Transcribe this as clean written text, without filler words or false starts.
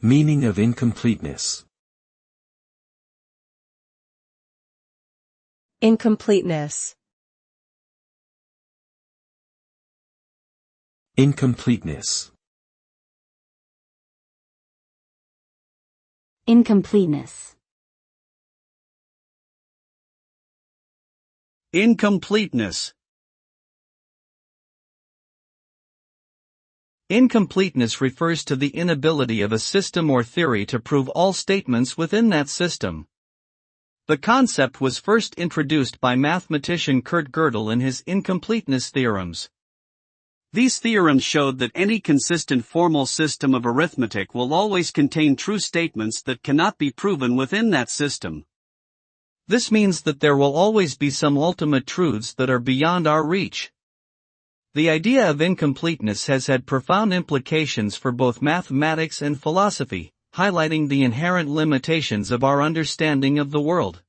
Meaning of incompleteness. Incompleteness. Incompleteness. Incompleteness. Incompleteness. Incompleteness refers to the inability of a system or theory to prove all statements within that system. The concept was first introduced by mathematician Kurt Gödel in his incompleteness theorems. These theorems showed that any consistent formal system of arithmetic will always contain true statements that cannot be proven within that system. This means that there will always be some ultimate truths that are beyond our reach. The idea of incompleteness has had profound implications for both mathematics and philosophy, highlighting the inherent limitations of our understanding of the world.